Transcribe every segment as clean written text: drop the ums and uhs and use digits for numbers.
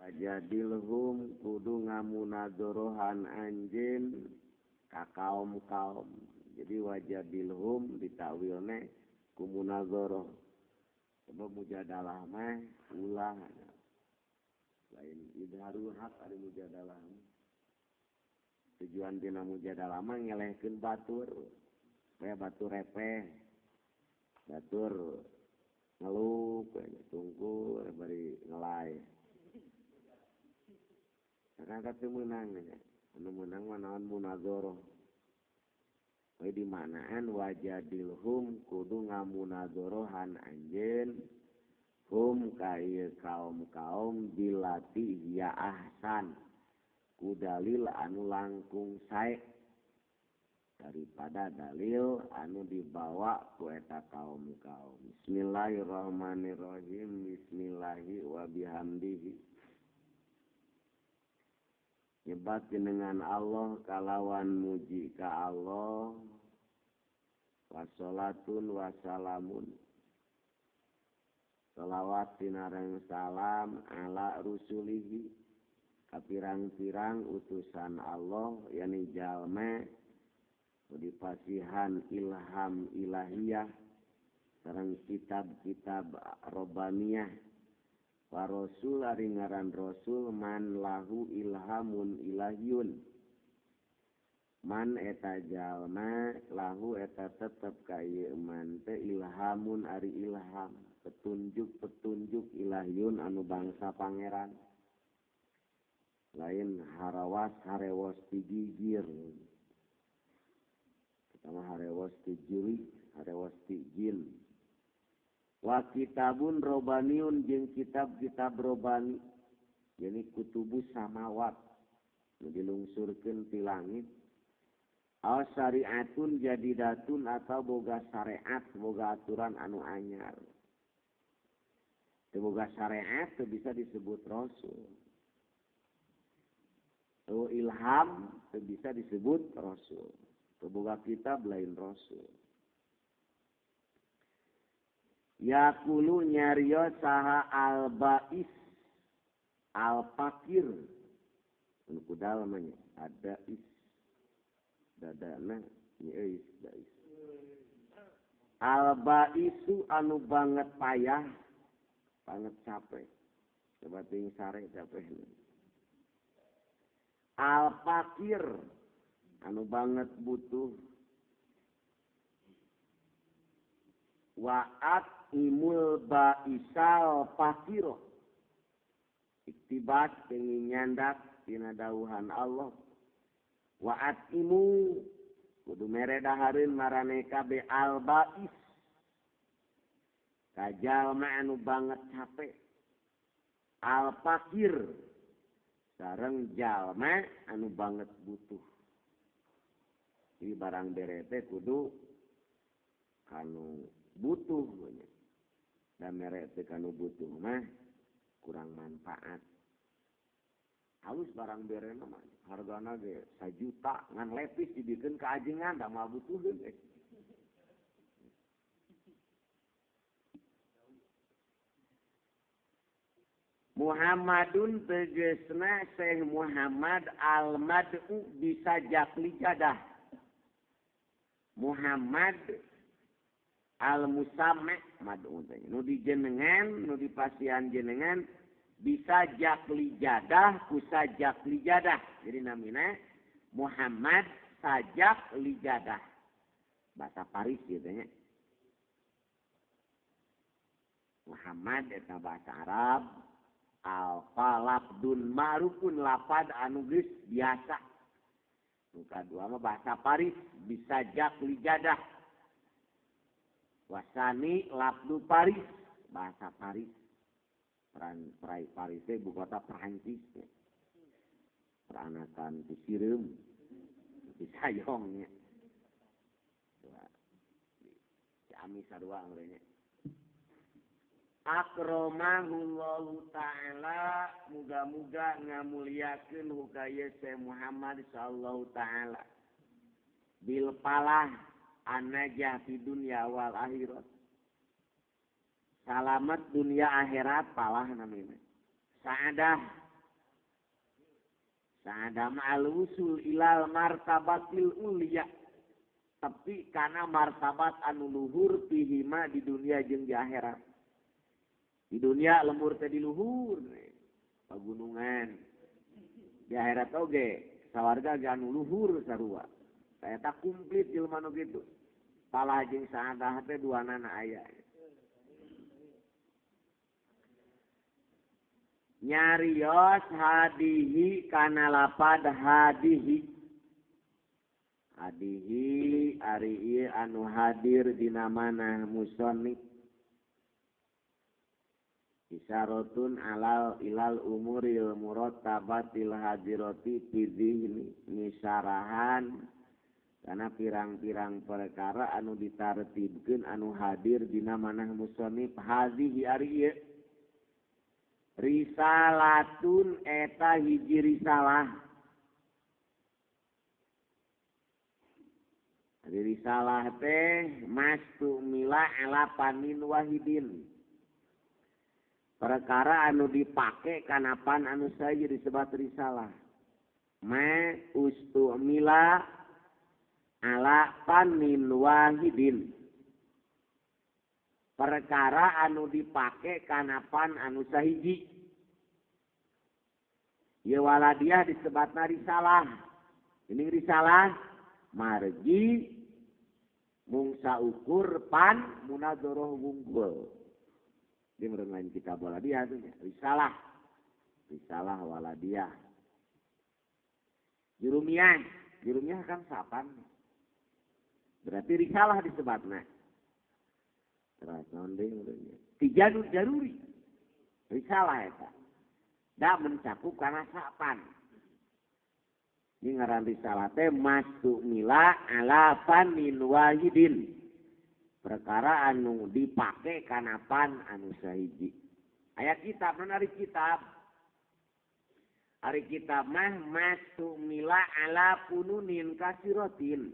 Wajadilhum kudu ngamunadzorohan anjeun ka kaum-kaum. Jadi wajadilhum ditakwilna ku munadzoroh. Sebab mujadalah mah ulah. Lain idharul haq ari mujadalah. Tujuan dina mujadalah mah ngelehkeun batur. Supaya batur repeh. Batur ngeluh, tunggu bari ngelai. Karena kata menang ya, anu menang manawan munadzoroh. We di manaan wajadilhum kudu ngamunadzorohan anjeun hum ka ieu kaum-kaum bilati ya ahsan ku dalil anu langkung sae daripada dalil anu dibawa ku eta kaum-kaum. Bismillahirrahmanirrahim. Bismillahi wa bihamdihi. Nyebat jenengan Allah kalawan muji ka Allah. Wassalatun wassalamun. Salawat tinareng salam ala rusulihi. Kapirang-pirang utusan Allah yani jalma dipasihan ilham ilahiyah sareng kitab-kitab robbaniyah. Wa rasul ari ngaran rasul man lahu ilhamun ilahiyun. Man eta jalma lahu eta tetep ka ieu man teh ilhamun ari ilham, petunjuk-petunjuk ilahiyun anu bangsa pangeran. Lain harawas harewos tigigir. Pertama harewos tijuri, harewos tijin. Wa kitabun robaniun jeung kitab-kitab robani. Jadi kutubus samawat. Dilungsurkeun ti langit. Aw syariatun jadidatun atau boga syariat, boga aturan anu anyar. Teu boga syariat teu bisa disebut rasul. Teu ilham teu bisa disebut rasul. Teu boga kitab lain rasul. Yakulu nyariyo saha al-ba'is al-fakir. Anu kuda lamanya ada is dadana ni is ba'is. Al-ba'isu anu banget payah, banget capek. Coba ting sare capek. Al-fakir anu banget butuh. Wa'at imul ba'isal fakiro. Iktibat pengen nyandak tina dawuhan Allah. Wa'at imu kudu mere dahareun marane kabe al ba'is. Kajalma anu banget capek. Al fakir sareng jalma anu banget butuh. Jadi barang berete kudu kanu butuh banyak. Dan merek kanu butuh mah kurang manfaat. Halus barang bere mah hargana ge 1 juta ngan lepis dibikeun ka ajengan da mah butuheun. Muhammadun tegesna Syekh Muhammad al-mad'u bisa jakli jadah. Muhammad al-musamma mad'u nu dijenengan nu dipasihan jenengan bisa jakli jadah kusa jakli jadah. Jadi namina Muhammad sajak li jadah. Bahasa Paris gitu nya. Muhammad eta bahasa Arab. Al-falabdun ma'rufun lapad anu geus biasa. Nu kadua mah bahasa Paris bisa jakli jadah. Wasani labdu Paris bahasa Paris. Paris ibu kota Perancis. Peranakan di Sireum, di Sayongnya. Di Ami sarua ngeureunnya. Akromahullahu ta'ala muga-muga ngamuliakeun hukaya Syekh Muhammad sallallahu ta'ala bil palah anajah di dunia wal akhirat. Salamet dunia akhirat palah namanya. Saadah Sa'ada ma'al usul ilal martabatil ulia. Tapi karena martabat anu luhur pihima di dunia jeung di akhirat. Di dunia lemur teh di luhur, pagunungan. Di akhirat oge sawarga ge anu luhur sarua. Saya tak komplit jelema nu kitu. Palah jeung saadah teh duanana aya. Nyarios hadihi kana lapad hadihi. Hadihi ari ieu anu hadir dina manah musannif. Isyaratun alal ilal umuril murattabatil hadirati fi dzihni misarahan kana pirang-pirang perkara anu ditartibkeun anu hadir dina manah musannif hadihi ari ieu risalatun eta hiji risalah. Jadi risalah teh mastumila ala panin wahidin. Perkara anu dipake kanapan anu saja disebut risalah. Ma ustumila ala panin wahidin. Perkara anu dipake kanapan anu sahiji. Ya waladiah disebutna risalah. Ini risalah margi mungsa ukur pan munadzoroh wungkul. Dia merengahin kitab waladiah itu risalah. Risalah waladiah. Jurumiyah kan sapan. Berarti risalah disebutna. Terus nondeng tiga jaruri. Risalah eta. Da mencakup karena sapan. Ini ngaran risalah teh mastumila ala panin wahidin. Perkara anu dipake kanapan anu sahiji. Aya kitab, non ari kitab. Ari kitab mah mastumila ala pununin kasirotin.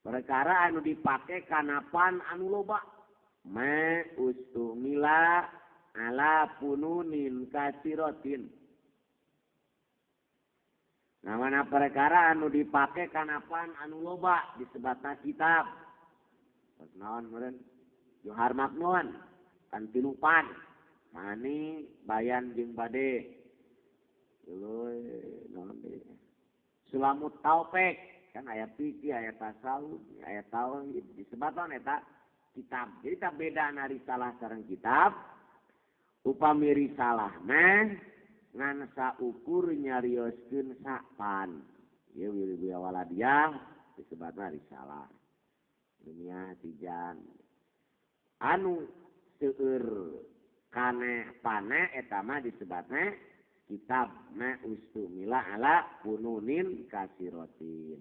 Perkara anu dipake kanapan anu loba. Ma ustumila ala pununin kasirotin. Nah mana perkara anu dipake kanapan anu loba disebutna kitab. Terus naon meureun? Johar maknuan kan tilupan. Mani bayan jeung bade. Euy naon deui? Sulamut taufik kan aya fikih, aya tasawuf, aya tauhid disebutna eta kitab. Jadi tak beda na risalah sareng kitab. Upami risalah mah ngan saukur nyarioskeun sapan. Ieu wilia waladiah disebutna risalah. Dunia tijan. Anu seueur kane pane eta mah disebutna kitab ma ustumila ala pununin kasirotin.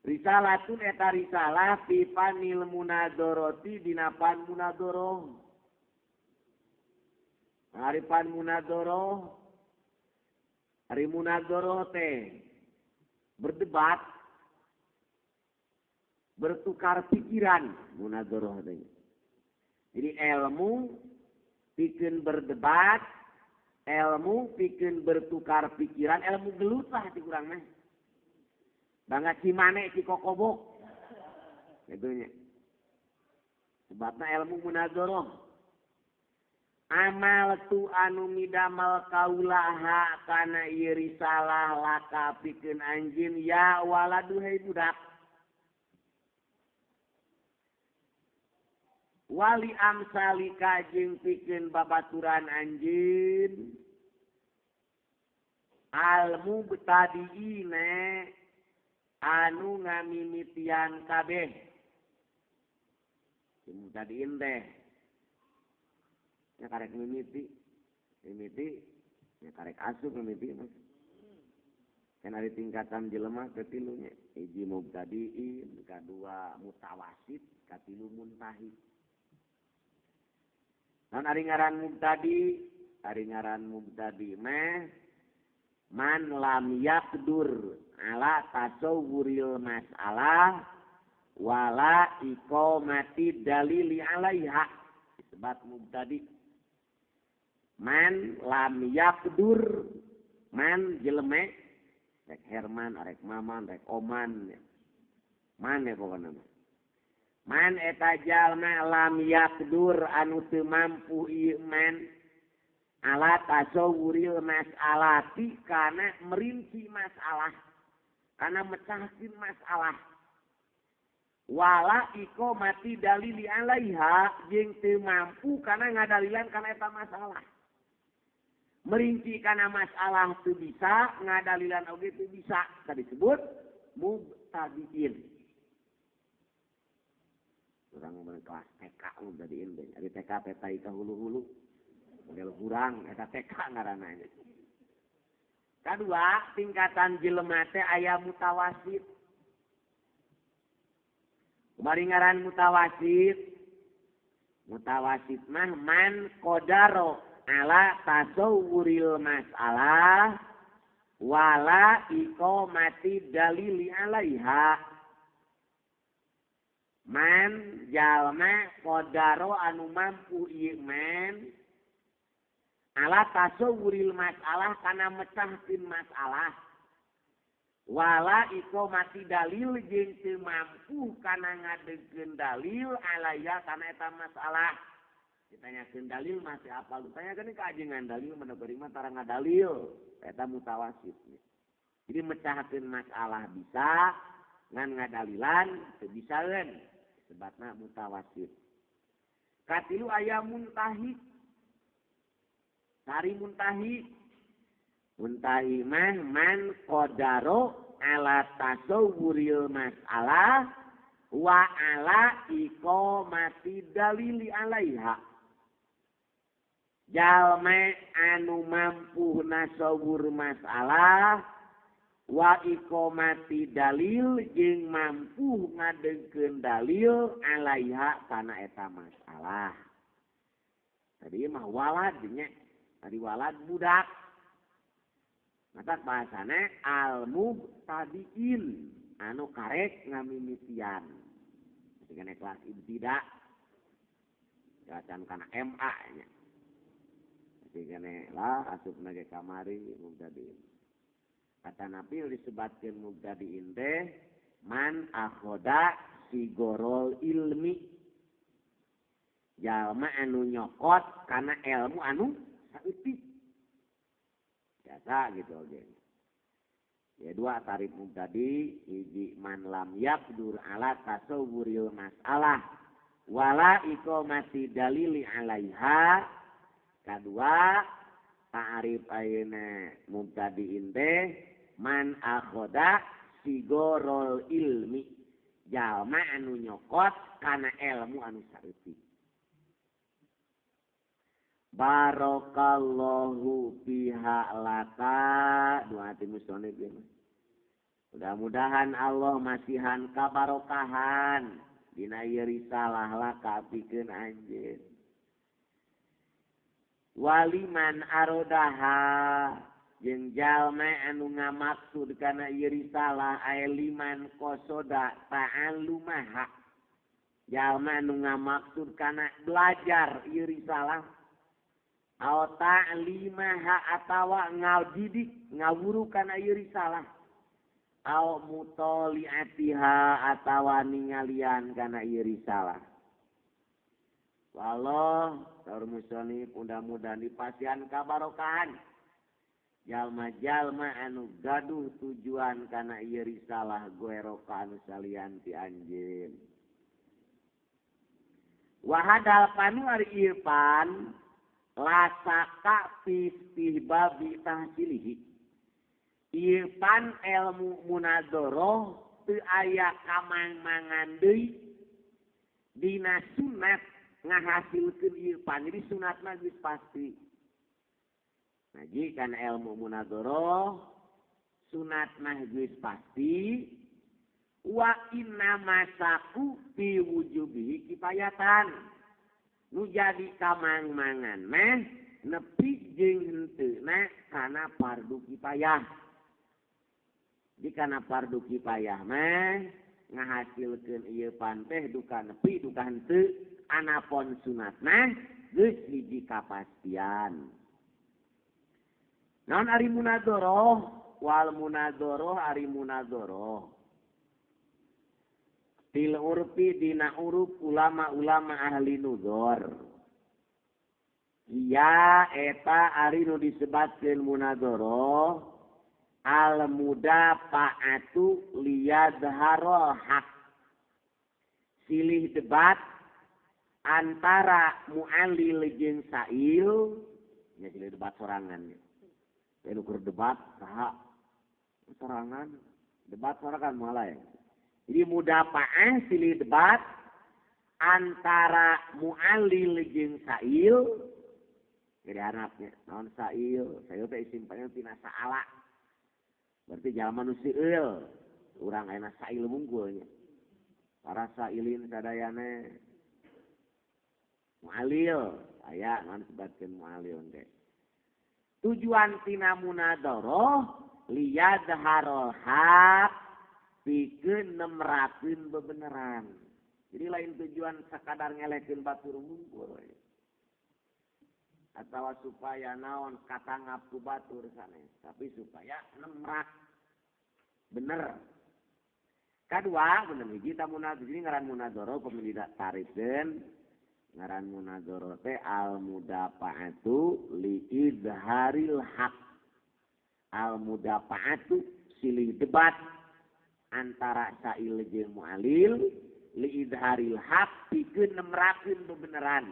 Risalatun eta risalah fi panil munadzarati dina pan munadzarah. Hari pan munadzarah, hari munadzarah teh berdebat, bertukar pikiran munadzarah teh. Jadi ilmu pikeun berdebat, ilmu pikeun bertukar pikiran, ilmu gelut lah ti urang mah. Bangga cimane ci kokobok. Itunya. Sebabna ilmu munadzarah. Amal tu anu midamal kaulaha kana ieu risalah laka pikeun anjeun ya waladu hai budak. Wali amsalika jeung pikeun babaturan anjeun. Al mubtadiine anu ngamimitian kabeh. Mubtadiin teh ya karek mimiti, ya karek asup mimiti mas. Kan ada tingkatan jelema ketilunya, hiji mubtadiin, kadua mutawasit, katilu muntahi. Dan ari ngaran mubtadi meh man lam yaqdur ala tasawwuril mas'alah wala iqamati dalili alaiha. Sebab mubtadi man lam yaqdur man jeleme rek Herman rek Maman rek Oman man ya pokona man eta jalma lam yaqdur anu teu mampu ieu man ala tasawuril mas'alati kana merinci masalah kana mecahkeun masalah wala iko mati dalili alaiha jeung teu mampu kana ngadalilan kana eta masalah merinci kana masalah teu bisa ngadalilan oge teu bisa tadi disebut mubtadiin urang mun kelas TK mubtadiin teh ari TK petai ka hulu-hulu model kurang eta TK ngaranna ini. Kedua, tingkatan jelema teh aya mutawasit. Kumari ngaran mutawasit. Mutawasit mah man qadaro ala tasawwuril mas'alah wala iqamati dalili alaiha. Man jalma qadaro anu mampu ieu man ala tasawuril masalah kana mecahkeun masalah wala iqamati dalil jeung teu mampu kana ngadegkeun dalil alaya kana eta masalah ditanyakeun dalil masih apal ditanyakeun ka ajengan dalil mana bari mah tara ngadalil eta mutawasit jadi mecahkeun masalah bisa ngan ngadalilan teu bisaeun sebabna mutawasit katilu aya muntahid Sari muntahi mah man qadaro ala tasawwuril mas'alah wa ala iqamati dalili alaiha. Jalma anu mampu nasawur masalah wa iqamati dalil jeung mampu ngadengkeun dalil alaiha kana eta masalah. Tadi mah walad nya Ari walad budak. Mata bahasana al-mubtadiin anu karek ngamimitian. Dengan kelas ibtida. Jacan kana MA nya. Dengan lah asupna ge kamari mubtadiin. Kata Nabi disebutkeun mubtadiin teh man akhoda sigorol ilmi. Jalma anu nyokot kana ilmu anu saeutik biasa gitu oke. Ya dua tarif mubtadi hiji man lam yaqdur ala tasawwuril mas'alah wala iqamati dalili alaiha. Kedua ta'rif ayeuna mubtadiin teh man akhoda sigorol ilmi jalma anu nyokot kana ilmu anu saeutik. Barakallahu fiha laka doa hati musonib ya. Mudah-mudahan Allah masihan kabarokahan dina ieu risalah laka pikeun anjeun. Waliman arodaha jeung jalma anu ngamaksud kana ieu risalah aya liman qasoda ta'allumaha. Jalma anu ngamaksud kana belajar ieu risalah aw ta'limaha atawa ngadidik ngawuru kana ieu risalah aw mutaliatiha atawa ningalian kana ieu risalah. Wallah saur musonif mudah-mudahan dipasihan kabarokahan jalma-jalma anu gaduh tujuan kana ieu risalah goeroka anu salian ti anjeun. Wahadal panu ari ieu pan lasaka fistih babi tahsilihi. Ieu pan ilmu munadzarah teu aya kamang-mangan deui dina sunat ngahasilkeun ieu pan. Jadi sunatna geus pasti. Nah, jika ilmu munadzarah sunatna geus pasti wa inna masaku fi wujubihi kifayatan. Nu jadi kamang-mangan meh nepi jeung henteuna kana fardu kifayah. Di kana fardu kifayah meh ngahasilkeun ieu pan teh duka nepi duka henteu anapun sunatna geus hiji kapastian. Naon ari munadzarah? Wal munadzarah ari munadzarah. Fil urfi dina uruf ulama-ulama ahli nudzar. Iya eta ari nu disebatkeun munadzarah al mudafa'atu liyadharul haq. Silih debat antara mu'allil jeung sa'il, nya silih debat sorangan. Anu keur debat saha? Sorangan. Debat sorangan moal ya. Jadi mudafa'ah silih debat antara mu'allil jeung sa'il. Jadi anaknya naon sa'il? Sa'il teh isim fa'il tina sa'ala. Berarti jalma nu seueul. Urang aya sa'il mungkulnya. Para sa'ilin sadayana mu'allil aya naon sebatkeun mu'allil teh. Tujuan tina munadzarah liyadharul haq pikeun nemrakeun bebeneran. Jadi lain tujuan sakadar ngelekeun batur mungkul. Atawa supaya naon katangap ku batur sanes, tapi supaya nemrak bener. Kadua bener hiji ta munadzarah, jadi ngaran munadzarah pemilih tarifkeun ngaran munadzarah teh al mudafa'atu li izharil haq. Al mudafa'atu silih debat antara sa'il jeung mu'allil li izharil haq pikeun nemrakeun bebeneran.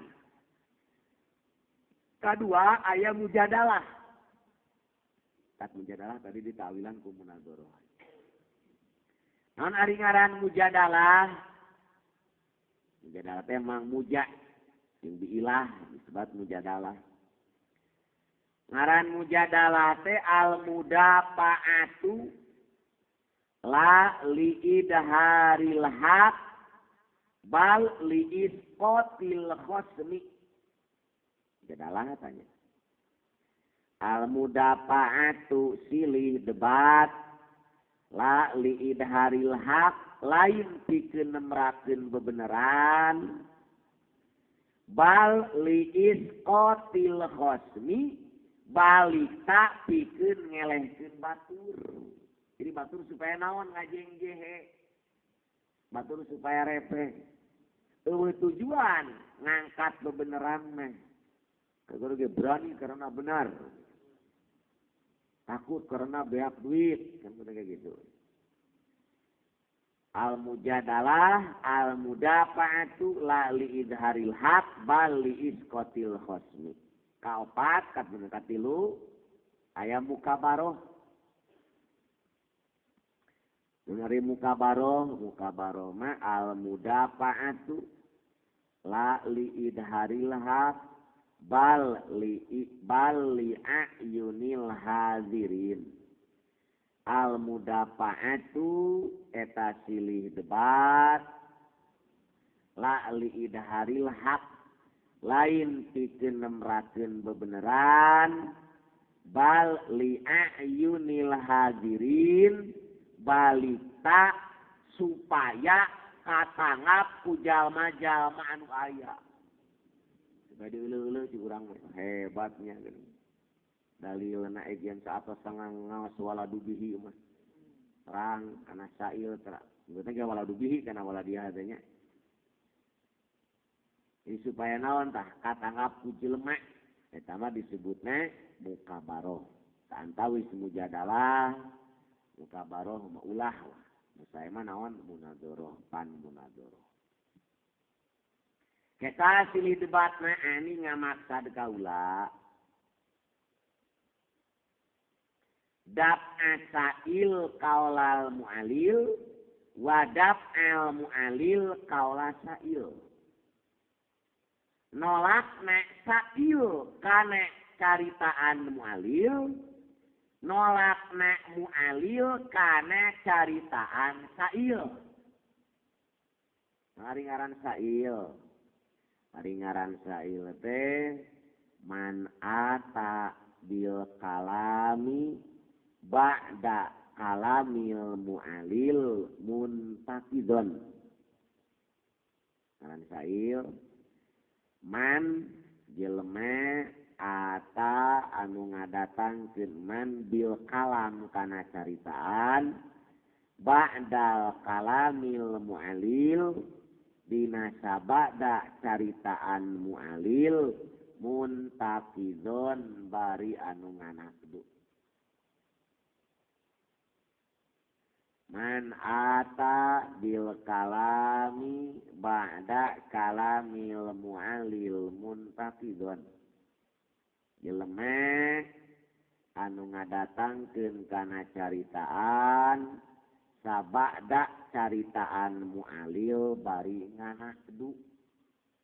Kadua aya mujadalah. Tak mujadalah tadi ditawilan ku munadzarah. Naon ari ngaran mujadalah? Mujadalah teh mang muja yang diilah disebut mujadalah. Ngaran mujadalah teh al mudafa'atu la li idharil haq bal li isqatil khosmi. Mujadalah tanya. Al mudafa'atu silih debat la li idharil haq lain pikeun nemrakeun bebeneran bal li isqatil khosmi balita pikeun ngelehkeun batur. Jadi batur supaya naon ngajengjehe. Batur supaya repeh. Eueuh tujuan ngangkat bebeneran meh. Kalau ge berani karena benar. Takut karena beak duit, kan kayak gitu. Al mujadalah al mudafa'atu la li idharil haq bal li isqatil khosmi. Kaopat kat bener katilu aya mukabaroh. Dari mukabaroh mah al mudafa'atu la li idharil haq bal li ayunil hadirin. Al mudafa'atu eta silih debat la li idharil haq lain pikeun nemrakeun bebeneran bal li ayunil hadirin balita supaya katangap ku jalma-jalma anu aya. Bade euleuh-euleuh ti urang hebatnya geuning. Dalilna ejian saatos sangang ngaos waladu bihi mah. Terang kana sa'il terang. Berarti ge waladu bihi kana waladiah teh nya. Jadi supaya naon tah katanggap ku jelema eta mah disebutna mukabaroh. Antawis mujadalah mukabaroh mah ulah. Saya mah naon munadzarah pan munadzarah. Kita silih debatna ani ngamaksad kaula. Daf'a sa'il qaulal mu'allil wa daf'al mu'allil qaula sa'il. Nolak na sa'il kana caritaan mu'allil, nolak na mu'allil kana caritaan sa'il. Hari ngaran sa'il. Hari ngaran sa'il teh man ata bil kalami ba'da kalamil mu'allil muntakidon. Ngaran sa'il man jelema ata anu ngadatangkeun man bil kalam kana caritaan ba'dal kalamil mu'alil dina sabada caritaan mu'alil muntakidon bari anu nganakdu. Man ata bil kalami ba'da kalamil mu'alil muntakidon. Jelema anu ngadatangkeun kana caritaan sabada caritaan mu'alil bari nganakdu.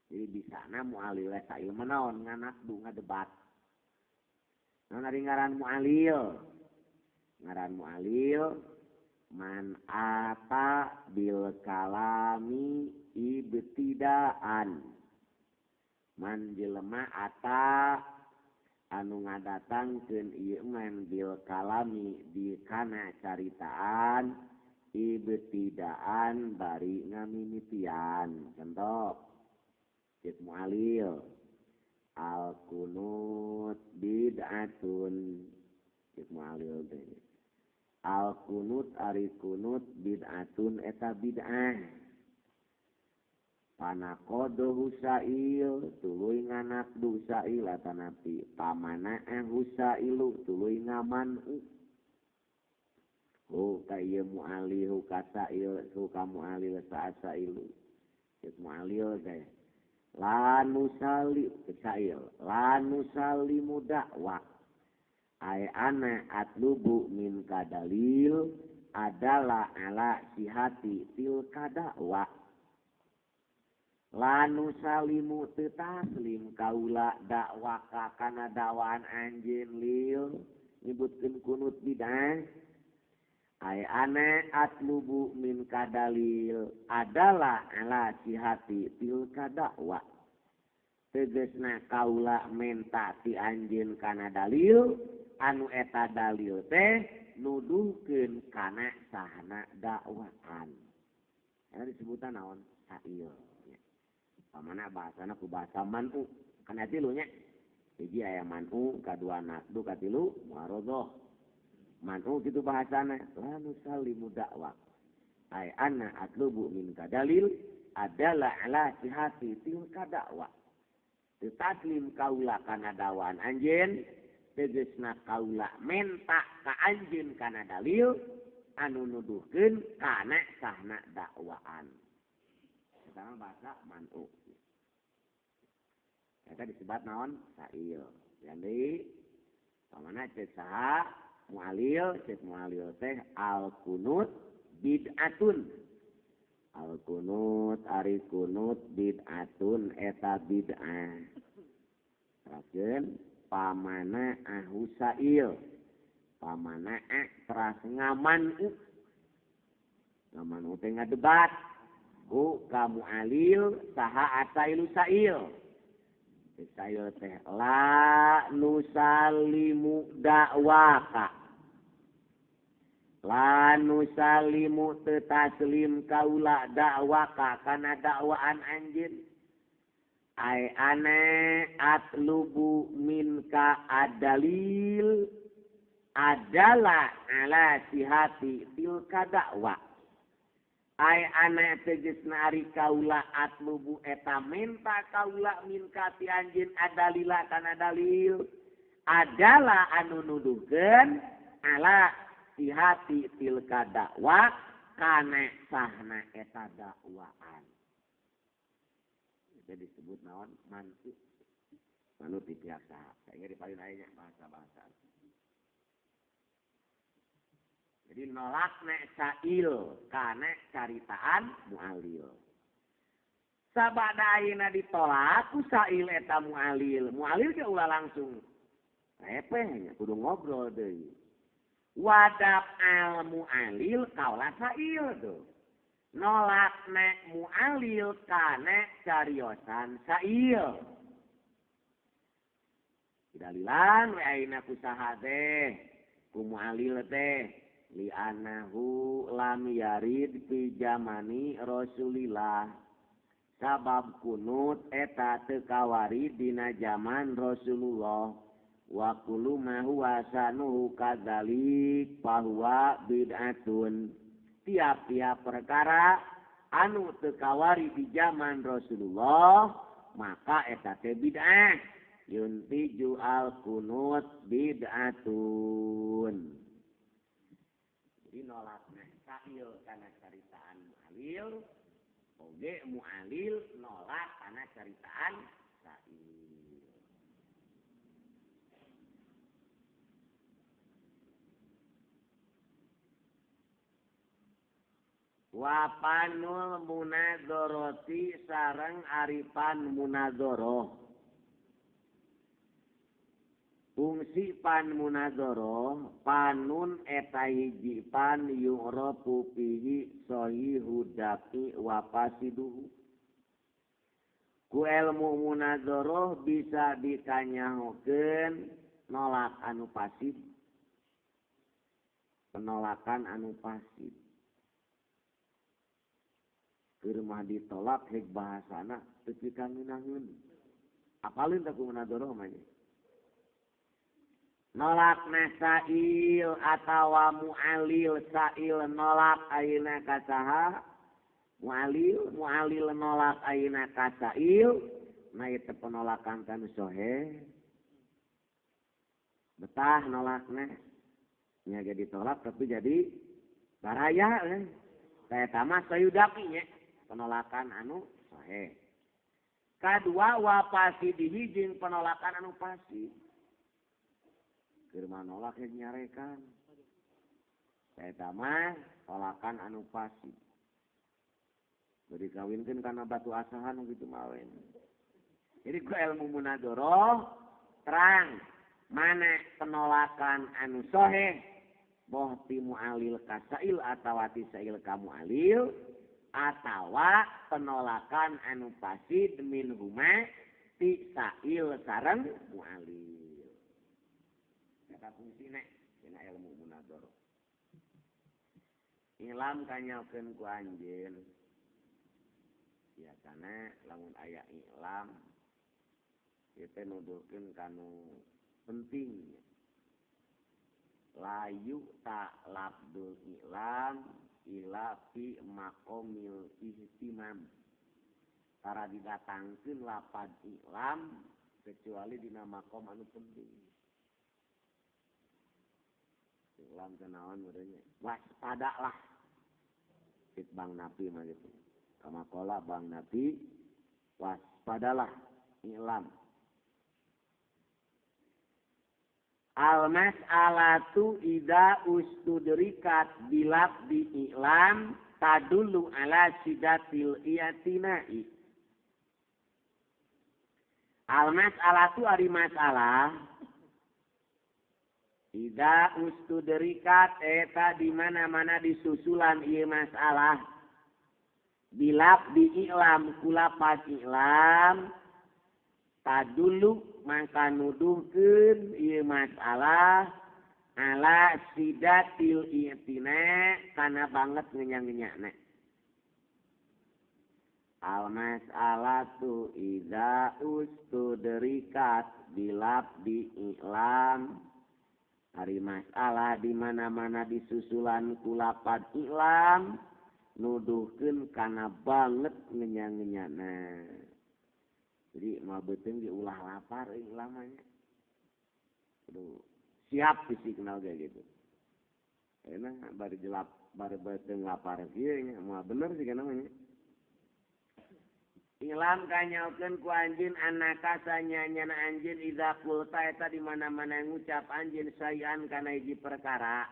Jadi bisana mu'alil sail menaon nganakdu ngadebat. Naon ari ngaran mu'alil? Ngaran mu'alil man ata bil kalami ibtidaan. Man jelema ata anu ngadatangkeun ieu man bil kalami di kana caritaan ibtidaan bari ngamimitian. Contoh cek mu'alil al kunut bid'atun. Cek mu'alil teh al kunut ari kunut bid'atun eta bid'ah. Panakodo husail tuluy nganakdu sail atanapi pamanaa husailu tuluy ngaman'u. Kaya mu'alil kasail ka mu'alil saat sailu. Cek mu'alil teh la nusali sail la nusalimu dakwah ay ana atlubu min kadalil adalah ala sihati tilka dakwah. Lanu salimu tetaslim kaula dakwaka kana dakwaan anjeun lil nyebutkeun kunut bid'ah. Ay ana atlubu min kadalil adalah ala sihati tilka dakwah. Tegesna kaula menta ti anjeun kana dalil anu eta dalil teh nuduhkeun kana sahana dakwaan. Eta disebutan naon? Sail. Pamana bahasana ku bahasa man'u. Kan aya tilu nya. Hiji aya man'u, kadua nasdu, katilu muaradhah. Man'u kitu bahasana la nusallimu dakwah. Ay anna atlubu min kadalil adalah ala sihati tilka dakwah. Taslim kaula kana dakwaan anjeun tegesna kaula menta ka anjeun kana dalil anu nuduhkeun kana sahna dakwaan. Eta bahasa man'u. Eta disebut naon? Sail. Jadi pamana cek saha mu'alil, cek mu'alil teh al kunut bid'atun. Al kunut ari kunut bid'atun eta bid'ah. Teruskeun pamana ahu sail. Pamana teras ngaman'u. Ngaman'u teh ngadebat. Ku kamu alil saha asailu sail. Sail teh la nusalimu dakwaka. La nusalimu tetaslim kaula dakwaka kana dakwaan anjeun. Ai ane atlubu minka adalil adalah ala sihati tilka dakwah. Ay ana tegesna ari kaula atlubu eta menta kaula min ka ti anjeun adalila kana dalil adalah anu nuduhkeun ala sihati tilka dakwah kana sahna eta dakwaan. Itu disebut naon? Mantu. Manut biasa. Saya di paling lainnya bahasa-bahasa. Jadi nolakna sail kana caritaan mu'alil. Sabada ayeuna ditolak ku sail eta mu'alil. Mu'alil ge ulah langsung repehnya kudu ngobrol deui. Wadab al mu'alil kaula sail tuh. Nolakna mu'alil kana cariosan sail. Dalilan we ayeuna ku saha teh? Ku mu'alil teh. Li'anahu lam yarid fi jamani Rasulillah sabab kunut eta teu kawari dina zaman Rasulullah wa kullu ma huwa sanuhu kadzalik fahuwa bid'atun. Tiap-tiap perkara anu teu kawari di zaman Rasulullah maka eta teh bid'ah. Yuntiju al kunut bid'atun. Jadi nolakna sa'il kana caritaan mu'alil, oge mu'alil nolak kana caritaan sa'il. Wapanul munadzoroti sareng aripan munadzoroh. Fungsi pan munadzoroh panun eta hiji pan yu'rafu fihi sahihu dafi wa fasiduhu. Ku ilmu munadzoroh bisa ditanyahokeun nolak anu pasif. Penolakan anu pasif. Keur mah ditolak hek bahasana teu pikangeunangeun. Apalin teh ku munadzoroh mah. Nolak sa'il atawa mu'alil. Sa'il nolak ayeuna ka saha? Mu'alil nolak ayeuna ka sa'il. Nah itu penolakan kanu sohe. Betah nolakna. Nya jadi tolak tapi jadi baraya. Saya tamah sayudapi nya. Penolakan anu sohe. Kadua wa fasidihi jeung penolakan anu pasif. Firman nolak yang nyarekan. Saya tamah tolakan anu pasif. Jadi kawinkan karena batu asahan gitu mawen. Jadi ku ilmu munadzoroh terang mana penolakan anu soheh boh ti mu'alil ka sa'il atawa ti sa'il ka mu'alil atawa penolakan anu pasif min huma ti sa'il sareng mu'alil. Fungsina dina ilmu munadzoroh. Ilam kanyakeun ku anjeun. Biasana lamun aya ilam ieu teh nuduhkeun kanu penting. Layu ta labdul ilam ila fi maqamil ihtimam. Tara didatangkeun lapad ilam kecuali dina maqam anu penting. Ilam kenaon meureunnya waspadalah fit Bang Napi mah gitu. Kamakola Bang Napi waspadalah ilam. Al mas'alatu idza ustudrikat bilab bi ilam tadullu ala sidatil iyatinai. Al mas'alatu ari masalah ida ustudrikat eta di mana-mana disusulan ieu masalah bilab di ilam kula pas ilam tadulu mangka nuduhkeun ieu masalah ala sidatil i'tina kana banget ngenya-ngenyana. Al mas'alatu ida ustudrikat bilab di ilam. Hari masalah di mana-mana disusulan kulapad ilam nuduhkeun kana banget ngenya-ngenyana. Jadi mau beuteung diulah lapar ilamanya. Aduh, siap fisik kenal kayak gitu. Enak bari jelap bari beuteung lapar kieu nya moal bener sih namanya. Ilam kanyakeun ku anjeun anaka sanyanyana anjeun idza qulta eta di mana-mana ngucap anjeun sayan kana hiji perkara.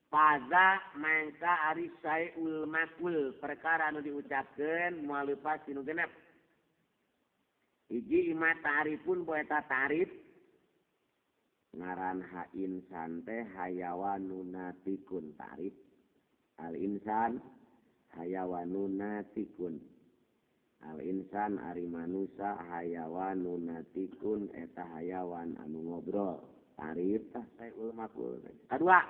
Pada mangka ari sayul makul perkara anu diucapkeun moal leupas tinu genep. Hiji ima ta'rifun poe eta ta'rif ngaran ha insan teh hayawanun natikun ta'rif. Al insan hayawanun natikun. Al insan ari manusia hayawanun natikun eta hayawan anu ngobrol. Tarif tah sayul makul. Kedua,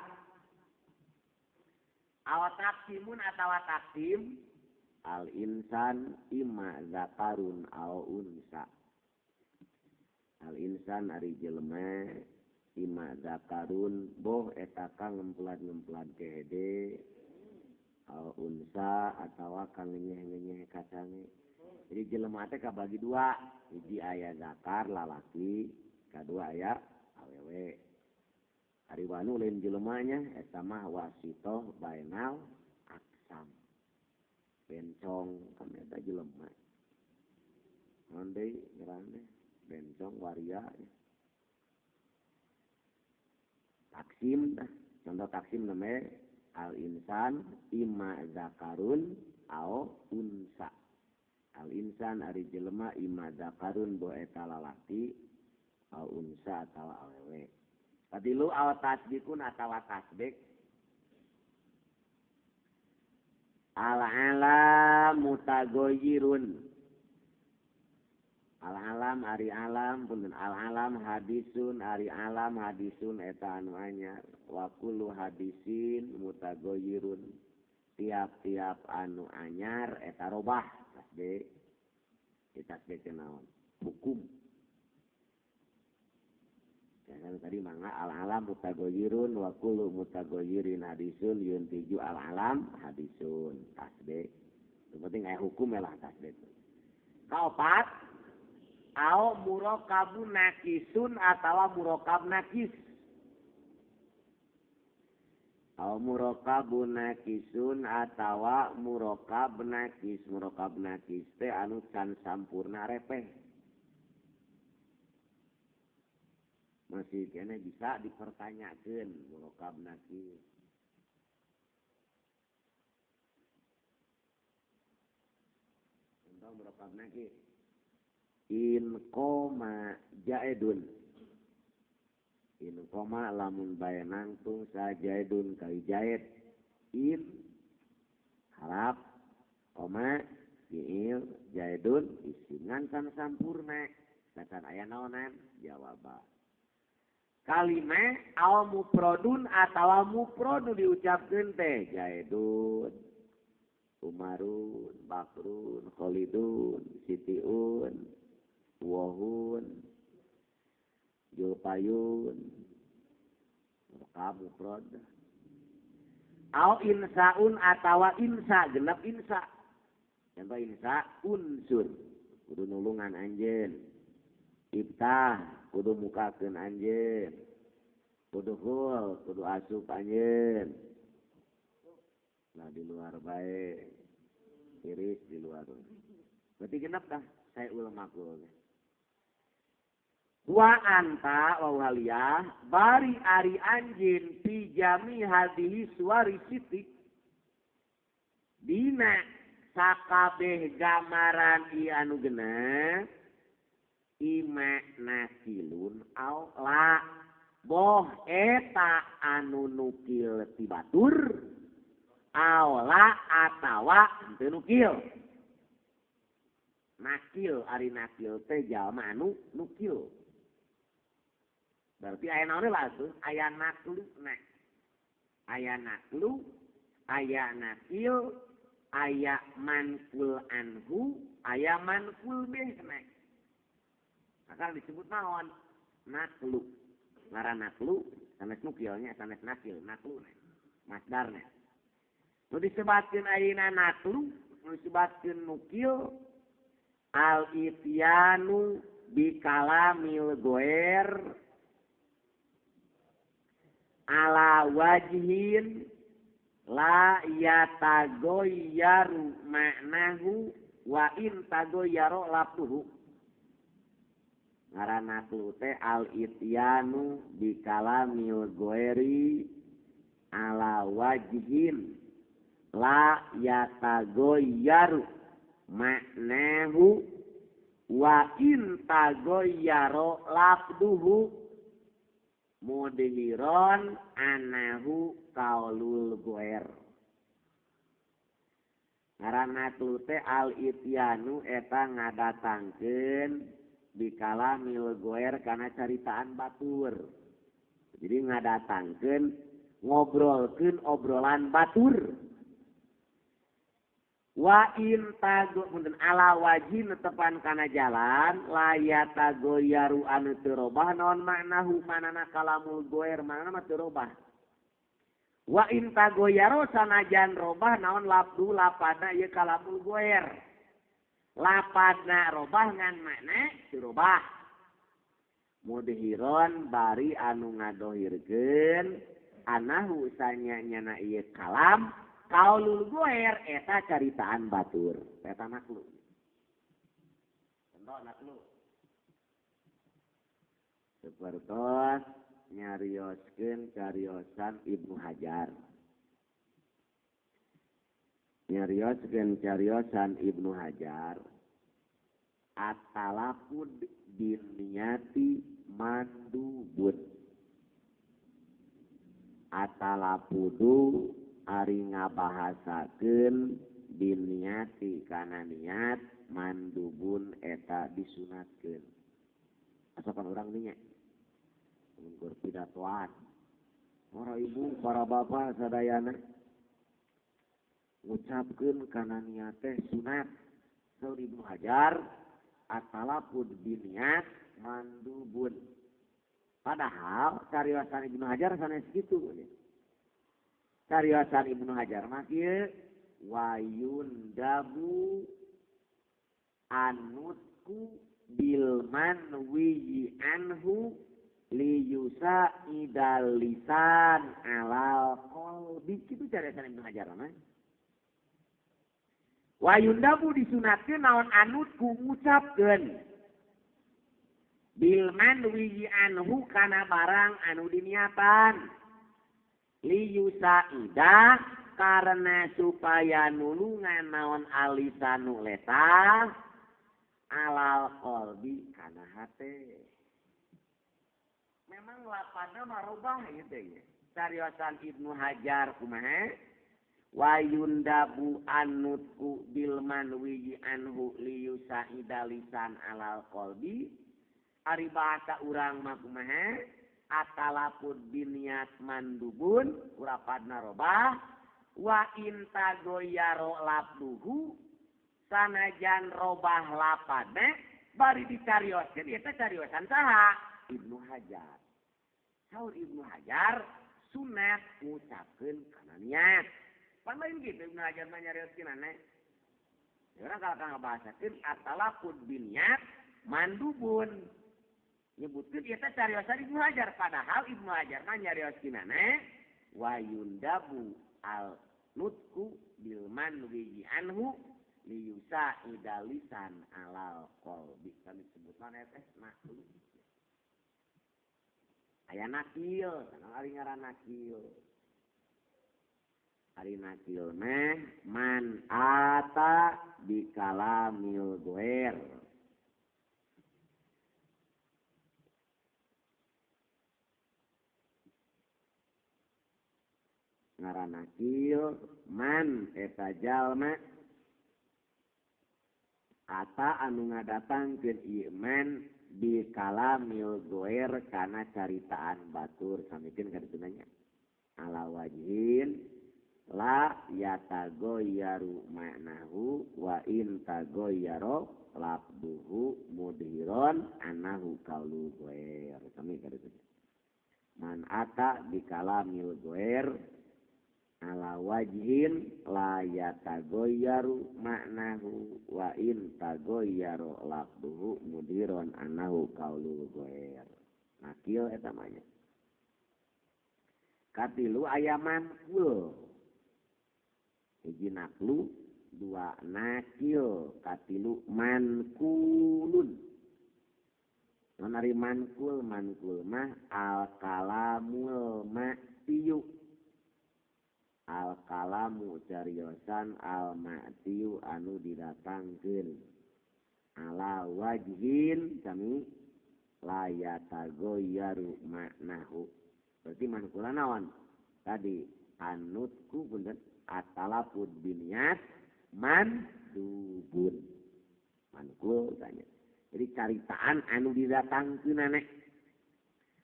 awat taksimun atawa taksim al insan imma zakarun au unsa. Al insan ari jelema imma zakarun boh eta kang ngemplan-ngemplan kehede au unsa atawa kang ngenyeh-ngenyeh kacange. Jadi jelema teh kabagi dua, hiji aya zakar lalaki, kadua aya awewe. Ari wanu lain jelemanya eta mah wasitoh bainal aksam. Bencong kan eta jelema. Naon deui ngaranna? Bencong waria. Taksim, contoh taksim namanya al insan imma zakarun au unsa. Al insan ari jelema imma zakarun bo eta lalaki au unsa atawa awewe. Kadilu aw tasbikun atawa tasbik. Al alam mutagoyirun. Al alam ari alam punten al alam hadisun ari alam hadisun eta anu anyar. Wa kullu hadisin mutagoyirun. Tiap-tiap anu anyar eta robah tasbih. Tasbih naon? Hukum. Kan tadi mangga al alam mutagoyirun wa kullu mutagoyirin hadisun yuntiju al alam hadisun tasbih. Yang penting aya hukum lah tasbih. Kaopat au murokabun nakisun atawa murokab nakis. Au murokabun nakisun atawa murokab nakis. Murokab nakis teh anu can sampurna repeh. Masih kena bisa dipertanyakan murokab nakis. Contoh murokab nakis. In koma jaedun. In koma lamun bae nangtung sa jaedun kali jaed. In harap koma fiil jaedun isingan kan sampurna. Sakan aya naonan jawabah. Kalima aw mufrodun atawa mufrodu diucapkeun teh jaedun, umarun, bakrun, kholidun, sitiun, wahun, julpayun, kamu prod. Au insaun atawa insa genep insa. Contoh insa unsur kudu nulungan anjeun. Iftah kudu mukakeun anjeun. Kudu hul kudu asup anjeun. Nah di luar bae. Iris di luar. Berarti genep dah saya ulang makul. Wa anta wa waliyah bari ari anjeun fi jami hadhihi suwari siti. Dina sakabeh gamaran ieu anu genep ima nasilun au la boh eta anu nukil ti batur au la atawa teu nukil. Nakil ari nakil teh jalma anu nukil. Berarti aya naon lah tuh? Aya naklu nak. Aya naklu, aya nakil, aya manful anhu, aya manful bih nak. Maka disebut naon? Naklu. Ngaran naklu, sanes nukilnya, sanes nakil, naklu. Masdarnya. Nu disebatkeun ayeuna naklu, nu disebatkeun nukil, al-ityanu bikalamil goer ala wajhin la yatagoyyaru ma'nahu wa in tagoyyaro lafzuhu. Ngaranna teh al-ityanu bikalamil goeri ala wajhin la yatagoyyaru ma'nahu wa in tagoyyaro lafzuhu mudhiron anahu qaulul goer. Ngaranna teh al-ityanu eta ngadatangkeun bikala mil goer kana caritaan batur. Jadi ngadatangkeun ngobrolkeun obrolan batur. Wa in tago punten ala wajin tepan kana jalan layata goyaru anu teu robah naon maknahu manana kalamul goer manana mah teu robah. Wa in tagoyaro sanajan robah naon labdu lapada ieu kalamul goer. Lapadna robah ngan makna teu robah. Mudhiron bari anu ngadohirkeun anahu sanyana ieu kalam kaulul goer eta caritaan batur eta naklu. Contoh naklu. Sapertos nyarioskeun cariosan Ibnu Hajar. Nyarioskeun cariosan Ibnu Hajar at-talafud bin niyati mandubun. Atalapudu ari ngabahasakeun bin niyati kana niat mandubun eta disunatkeun. Asalkan urang dinya. Mungkur pidatoan. Para ibu, para bapak sadayana ngucapkeun kana niat teh sunat. Saur Ibnu Hajar at-talafud bin niyat mandubun. Padahal cariosan Ibnu Hajar sanes kitu. Cariosan Ibnu Hajar mah kieu wayun dabu anutku bilman wiyi anhu liyusa idalisan alal qalbi kitu cariosan Ibnu Hajar mah. Wayun dabu disunatkeun naon anutku ngucapkeun bilman wiyi anhu kana barang anu diniatan liyusa ida karena supaya nulungan naon alisanu leta alal qalbi kana hate. Memang lapanna marubah ieu teh. Cariosan Ibnu Hajar kumaha? Wayun dabu anutku bilman wiyi anhu liyusa ida lisan alal qalbi. Ari bahasa urang mah kumaha atalapud biniat mandubun urapadna robah wa inta goyaro labduhu sanajan robah lapadna bari dicarioskeun eta cariosan saha Ibnu Hajar. Saur Ibnu Hajar sunat ngucapkeun kana niat. Pan lain kitu Ibnu Hajar mah nyarioskeun aneh. Urang kalau ngabahasakeun atalapud biniat mandubun. Nyebutkeun ieu teh cariosan Ibnu Hajar padahal Ibnu Hajar mah nyarioskeunana wayun dabu al nutku bilman wiyi anhu liyusa idalisan alal qalbi kami sebutna teh nakil. Aya nakil, ari ngaran nakil. Ari nakil mah man ata bikalamil goer. Ngaran nakil man eta jalma ata anu ngadatangkeun ieu man bi kalamil goer kana caritaan batur samikeun ka ditu nanya ala wajhin la yatagoyaru ma'nahu wa in tagoyaro labduhu mudhiron anahu qaulu goer sami ka ditu man ata bi kalamil goer ala wajhin la yatagoyaru maknahu wa in tagoyaru labduhu mudiron anahu qaulu goer. Nakil eta manya. Katilu aya mankul. Hiji naklu, dua nakil, katilu mankulun. Nonari mankul mah al kalamul ma'tiyu. Al kalamu cariosan al ma'tiyu anu didatangkeun ala wajhin kami la yatagoyaru maknahu. Berarti mankulan naon? Tadi anutku punten atalapud biniat mandubun. Mankul tanya. Jadi caritaan anu didatangkeun aneh.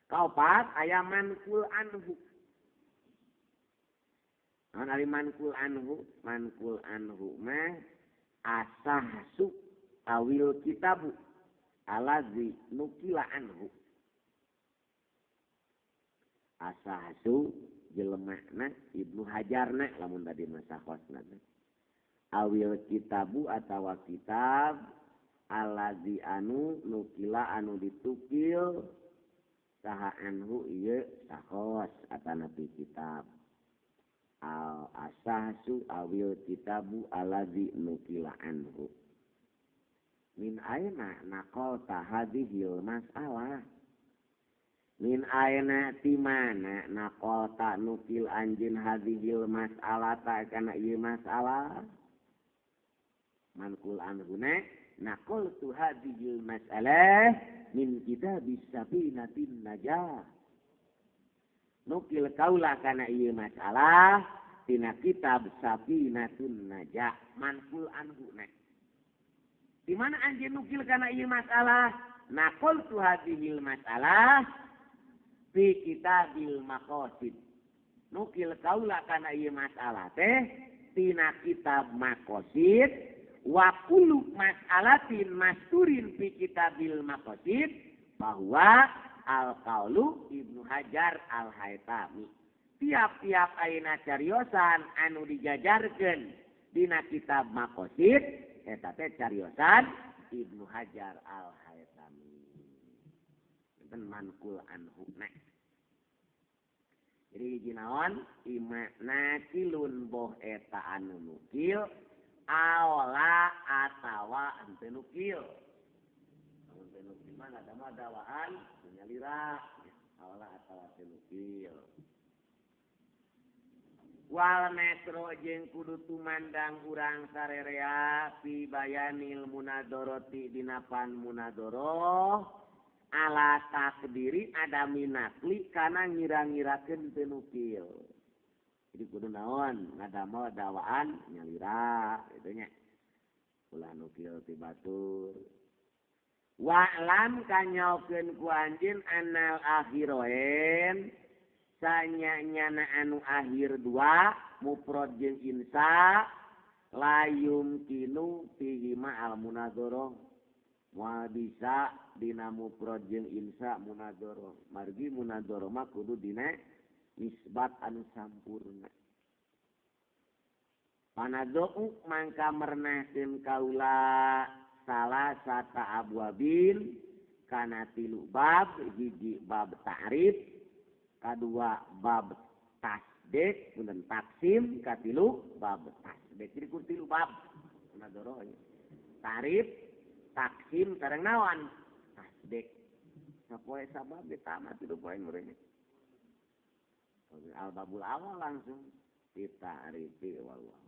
Kaopat aya mankul anhu. Ari manqul anhu mah asahsu awil kitabu alazi nukila anhu. Asahsu jelemahna Ibnu Hajarna lamun tadi masahosna. Awil kitabu atawa kitab alazi anu nukila anu ditukil saha anhu ieu sahos atana ti kitab. Al asahsu awil kitabu alazi nukila anhu. Min aina naqalta hadhil mas'alah. Min aina ti mana naqalta nukil anjeun hadhil mas'alah ta kana ieu masalah. Manqul anhu naqaltu hadhil mas'alah min kitabis Safinatin Najah. Nukil kaula kana ieu masalah tina kitab Safinatun Najah. Manqul anhu di mana anjeun nukil kana ieu masalah? Naqaltu hadhil masalah fi kitabil maqasid. Nukil kaula kana ieu masalah teh tina kitab maqasid wa kullu mas'alatin masturin fi kitabil maqasid bahwa al-qaulu Ibnu Hajar al-Haytami. Tiap-tiap ayeuna cariosan anu dijajarkeun dina kitab maqasid eta teh cariosan Ibnu Hajar al-Haytami. Enten manqul anhu. Jadi jinaon imana kilun boh eta anu nukil awala atawa henteu nukil. Henteu nukil mah ada mah dawaan nyalira awala atawa teu nukil. Wal metro jeung kudu tumandang urang sarerea fi bayanil munadoroti dina pan munadoroh ala takdiri ada minakli kana ngira-ngirakeun teu nukil. Jadi kudu naon ngadamel dawaan nyalira gitu nya. Ulah nukil ti batur. Wa'lam kanyaokeun ku anjeun anal akhiroen sanyanyana anu akhir dua mufrad jeung insa layum kinu fihi ma al munadzarah wa bisa dina mufrad jeung insa munadzarah margi munadzarah mah kudu dina nisbat anu sampurna. Panadou mangka mernahkeun kaula salah sata abwabin kana tilu bab hiji bab ta'rif kadua bab tasdek kemudian taksim katilu bab tasdek. Jadi kudu tilu bab munadzarah ta'rif taksim sareng naon tasdek sapoe sabab ditama tilu poe meureun. Al babul awal langsung kita arifi wallah.